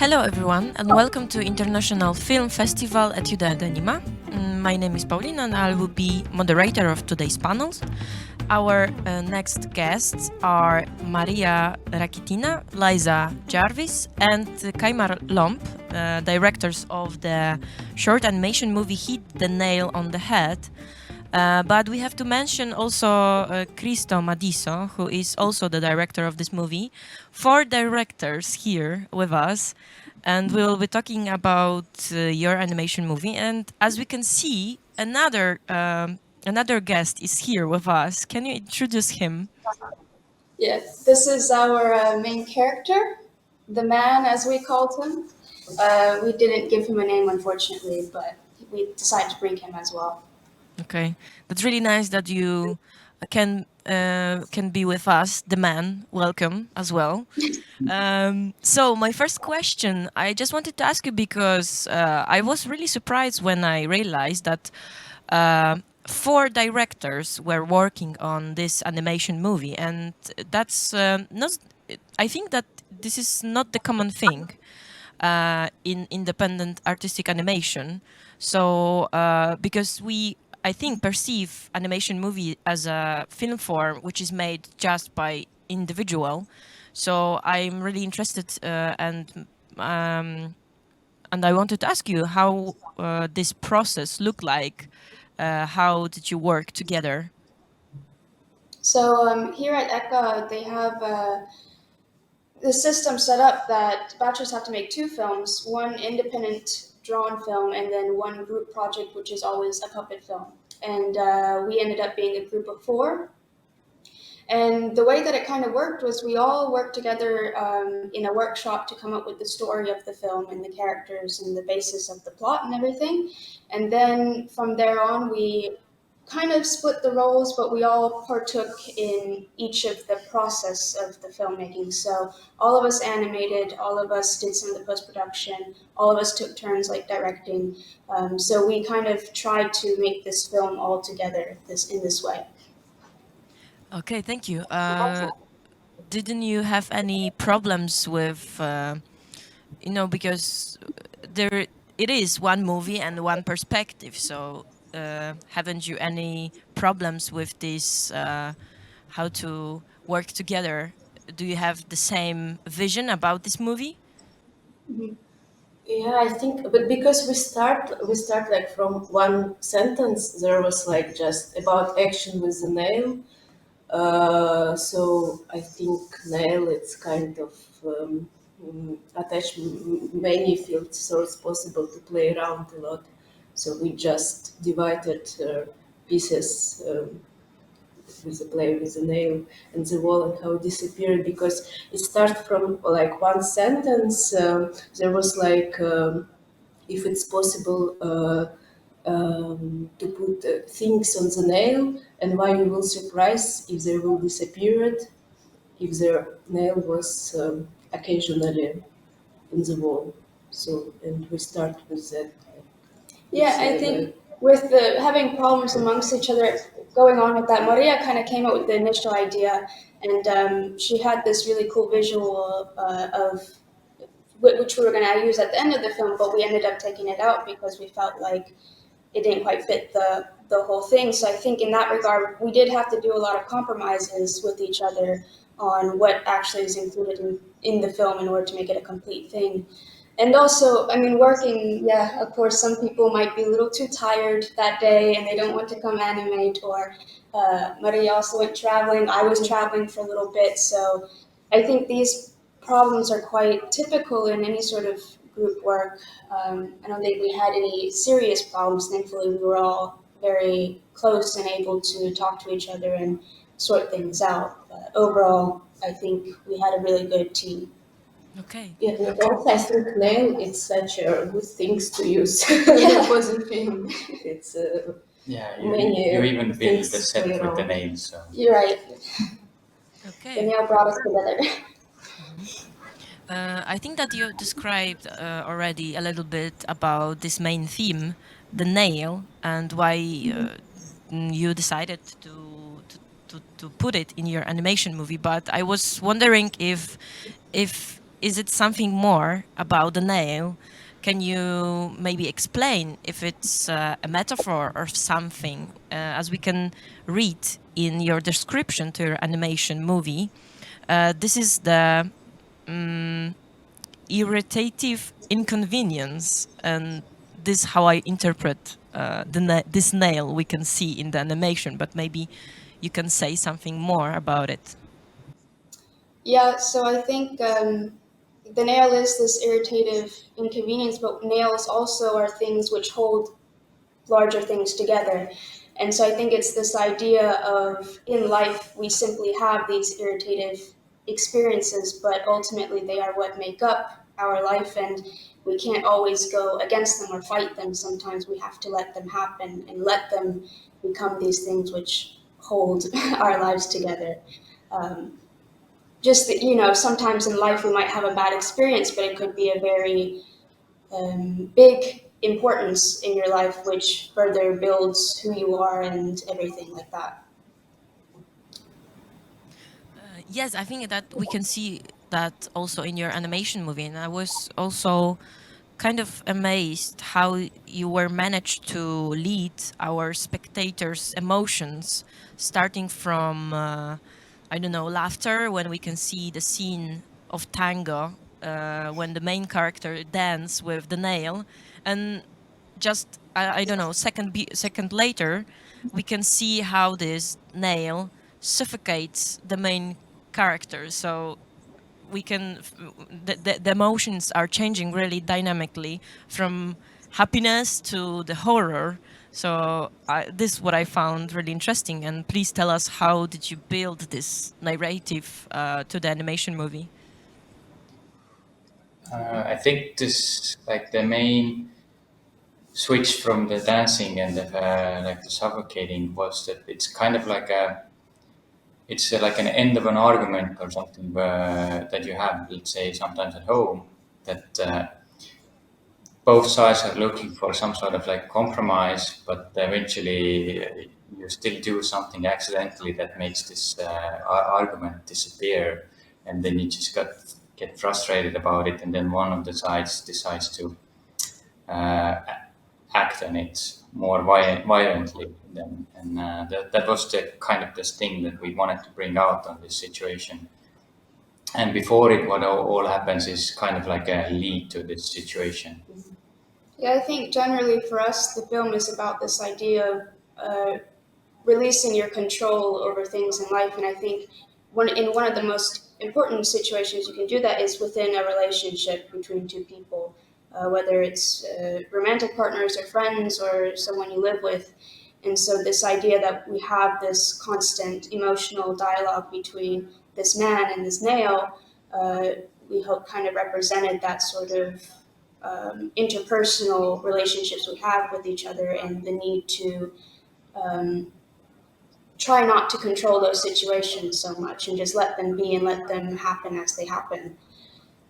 Hello everyone and welcome to International Film Festival Etiuda&Anima. My name is Paulina and I will be moderator of today's panels. Our next guests are Maria Rakitina, Lyza Jarvis and Kaimar Lomp, directors of the short animation movie Hit the Nail on the Head. But we have to mention also Cristo Madiso, who is also the director of this movie. 4 directors here with us, and we'll be talking about your animation movie. And as we can see, another guest is here with us. Can you introduce him? Yes, this is our main character, the man, as we called him. We didn't give him a name, unfortunately, but we decided to bring him as well. Okay, that's really nice that you can be with us, the man. Welcome as well. So my first question, I just wanted to ask you because I was really surprised when I realized that 4 directors were working on this animation movie, and that's not. I think that this is not the common thing in independent artistic animation. So because we, I think, perceive animation movie as a film form which is made just by individual. So I'm really interested and I wanted to ask you how this process looked like. How did you work together? So here at ECA, they have the system set up that bachelors have to make 2 films, one independent drawn film and then one group project, which is always a puppet film. And we ended up being a group of 4. And the way that it kind of worked was we all worked together in a workshop to come up with the story of the film and the characters and the basis of the plot and everything. And then from there on, we kind of split the roles, but we all partook in each of the process of the filmmaking. So all of us animated, all of us did some of the post-production, all of us took turns like directing. So we kind of tried to make this film all together in this way. Okay, thank you. Didn't you have any problems with, because it is one movie and one perspective. So haven't you any problems with this? How to work together? Do you have the same vision about this movie? Mm-hmm. Yeah, I think, but because we start like from one sentence, there was like just about action with the nail. So I think nail, it's kind of attach many field source possible to play around a lot. So we just divided pieces with the play with the nail and the wall and how it disappeared, because it started from like one sentence. There was like if it's possible to put things on the nail, and why you will surprise if they will disappear if their nail was occasionally in the wall. So, and we start with that. Yeah, I think with the having problems amongst each other going on with that, Maria kind of came up with the initial idea, and she had this really cool visual of which we were going to use at the end of the film, but we ended up taking it out because we felt like it didn't quite fit the whole thing. So I think in that regard, we did have to do a lot of compromises with each other on what actually is included in the film in order to make it a complete thing. And also, I mean, working, yeah, of course, some people might be a little too tired that day and they don't want to come animate, or Maria also went traveling. I was traveling for a little bit. So I think these problems are quite typical in any sort of group work. I don't think we had any serious problems. Thankfully, we were all very close and able to talk to each other and sort things out. But overall, I think we had a really good team. Okay. Yeah, and also I think nail, it's such a good things to use for the film. It's you even build the set with the nails. So. You're right. Okay. The nail brought us together. I think that you described already a little bit about this main theme, the nail, and why you decided to put it in your animation movie. But I was wondering if is it something more about the nail? Can you maybe explain if it's a metaphor or something, as we can read in your description to your animation movie? This is the irritative inconvenience, and this is how I interpret this nail we can see in the animation, but maybe you can say something more about it. Yeah, so I think the nail is this irritative inconvenience, but nails also are things which hold larger things together. And so I think it's this idea of in life we simply have these irritative experiences, but ultimately they are what make up our life, and we can't always go against them or fight them. Sometimes we have to let them happen and let them become these things which hold our lives together. Just that, you know, sometimes in life we might have a bad experience, but it could be a very big importance in your life, which further builds who you are and everything like that. Yes, I think that we can see that also in your animation movie, and I was also kind of amazed how you were managed to lead our spectators' emotions, starting from I don't know, laughter when we can see the scene of tango when the main character dance with the nail, and just I don't know, second later we can see how this nail suffocates the main character. So we can the emotions are changing really dynamically from happiness to the horror. So this is what I found really interesting. And please tell us, how did you build this narrative to the animation movie? I think this, like, the main switch from the dancing and the suffocating was that it's kind of like like an end of an argument or something that you have, let's say, sometimes at home, that both sides are looking for some sort of like compromise, but eventually you still do something accidentally that makes this argument disappear, and then you just get frustrated about it, and then one of the sides decides to act on it more violently. And that was the kind of this thing that we wanted to bring out on this situation. And before it, what all happens is kind of like a lead to this situation. Yeah, I think generally for us, the film is about this idea of releasing your control over things in life. And I think in one of the most important situations you can do that is within a relationship between two people, whether it's romantic partners or friends or someone you live with. And so this idea that we have this constant emotional dialogue between this man and this nail, we hope kind of represented that sort of interpersonal relationships we have with each other, and the need to try not to control those situations so much and just let them be and let them happen as they happen.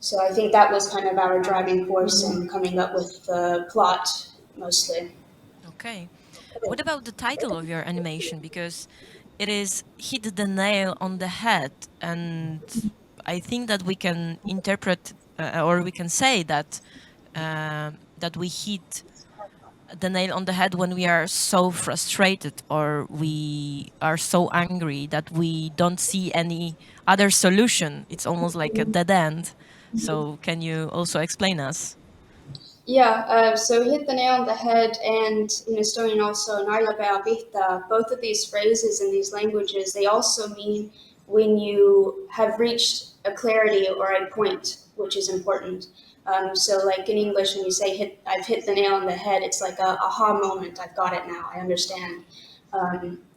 So I think that was kind of our driving force in coming up with the plot mostly. Okay. What about the title of your animation? Because it is Hit the Nail on the Head, and I think that we can interpret or we can say that that we hit the nail on the head when we are so frustrated or we are so angry that we don't see any other solution. It's almost like a dead end. So can you also explain us? Yeah, so Hit the Nail on the Head and in Estonian also Naelapea Pihta, both of these phrases in these languages, they also mean when you have reached a clarity or a point which is important. So like in English, when you say I've hit the nail on the head, it's like a aha moment. I've got it now. I understand.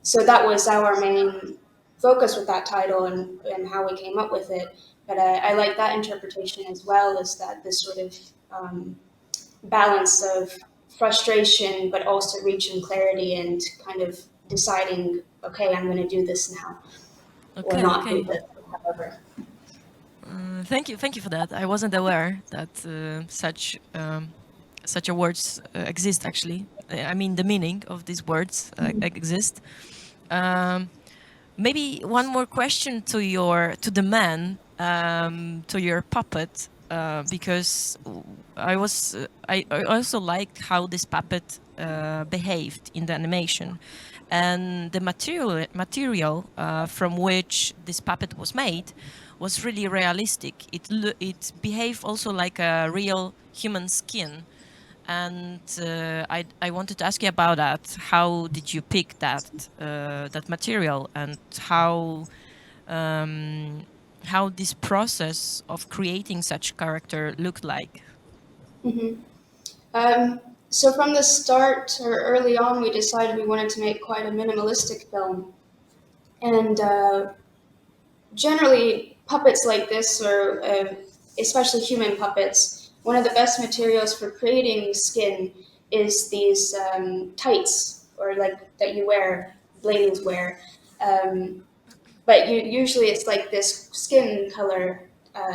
So that was our main focus with that title and how we came up with it. But I like that interpretation as well, is that this sort of balance of frustration, but also reaching clarity and kind of deciding, okay, I'm going to do this now, or not do this, however. Thank you for that. I wasn't aware that such a words exist. Actually, I mean the meaning of these words exist. Maybe one more question to the man, to your puppet. because I also liked how this puppet behaved in the animation, and the material from which this puppet was made was really realistic. It behaved also like a real human skin, and I wanted to ask you about that. How did you pick that material, and how this process of creating such character looked like? So from the start, or early on, we decided we wanted to make quite a minimalistic film. And generally, puppets like this, or especially human puppets, one of the best materials for creating skin is these tights, or like that you wear, ladies wear. But usually it's like this skin color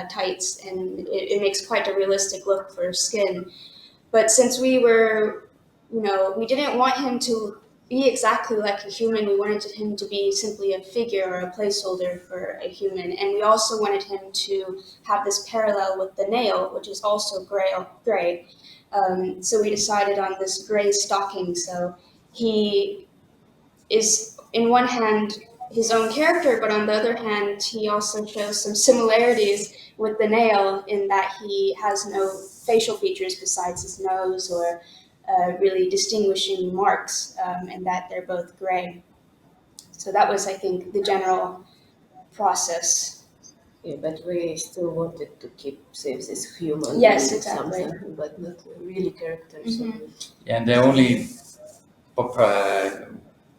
tights, and it makes quite a realistic look for skin. But since we were, we didn't want him to be exactly like a human. We wanted him to be simply a figure or a placeholder for a human. And we also wanted him to have this parallel with the nail, which is also gray. So we decided on this gray stocking. So he is, in one hand, his own character, but on the other hand, he also shows some similarities with the nail in that he has no facial features besides his nose or really distinguishing marks, and that they're both gray. So that was, I think, the general process. Yeah, but we still wanted to keep Saves as human. Yes, exactly. Something, but not really characters. Yeah, and the only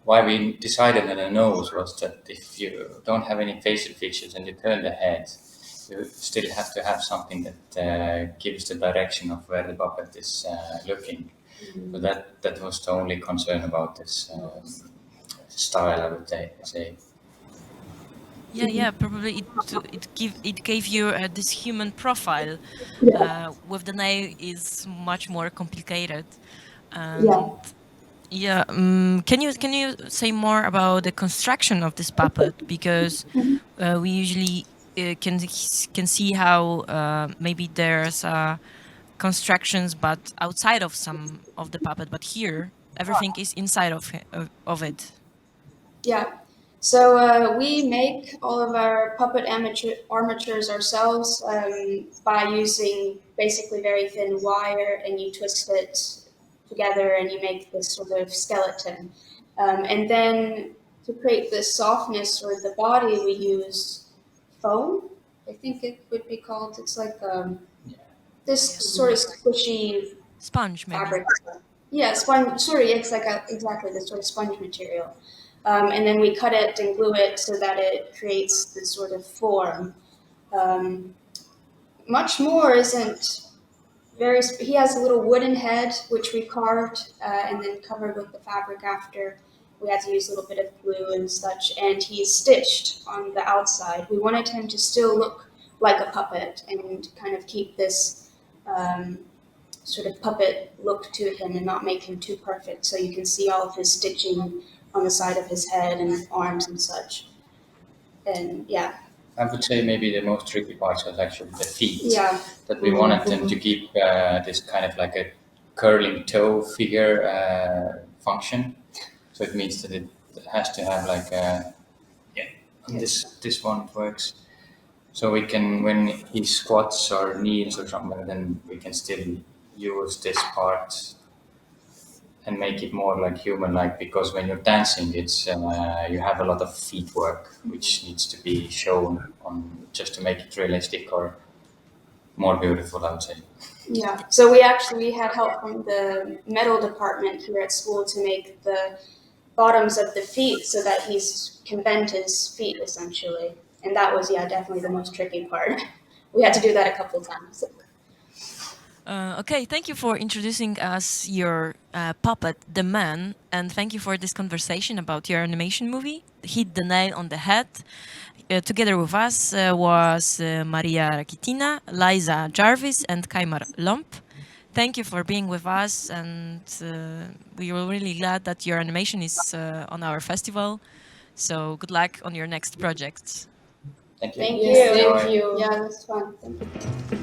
why we decided on the nose was that if you don't have any facial features and you turn the head, you still have to have something that gives the direction of where the puppet is looking. So that was the only concern about this style, I would say. Yeah, probably it gave you this human profile. With the nail is much more complicated. Yeah. Can you say more about the construction of this puppet? Because we usually can see how maybe there's constructions, but outside of some of the puppet. But here, everything is inside of it. Yeah. So we make all of our puppet armatures ourselves by using basically very thin wire, and you twist it together and you make this sort of skeleton. And then to create the softness or the body, we use foam, I think it would be called. It's like this sort of squishy sponge, maybe. Fabric. Yeah, sponge. Sorry, it's like exactly this sort of sponge material. And then we cut it and glue it so that it creates this sort of form. Much more isn't very. He has a little wooden head which we carved and then covered with the fabric after. We had to use a little bit of glue and such, and he's stitched on the outside. We wanted him to still look like a puppet and kind of keep this sort of puppet look to him and not make him too perfect, so you can see all of his stitching on the side of his head and arms and such. And yeah. I would say maybe the most tricky part was actually the feet. Yeah. That we wanted them to keep this kind of like a curling toe figure function. So it means that it has to have like a, this one works. So we can, when he squats or kneels or something, then we can still use this part and make it more like human-like, because when you're dancing, it's you have a lot of feet work which needs to be shown on just to make it realistic or more beautiful, I would say. Yeah. So we had help from the metal department here at school to make the bottoms of the feet so that he can bend his feet essentially, and that was definitely the most tricky part. We had to do that a couple times. Okay, thank you for introducing us your puppet, The Man, and thank you for this conversation about your animation movie, Hit the Nail on the Head. Together with us was Maria Rakitina, Lyza Jarvis, and Kaimar Lomp. Thank you for being with us, and we were really glad that your animation is on our festival. So good luck on your next projects. Thank you. Thank you. Yes, thank you. Yeah, it was fun. Thank you.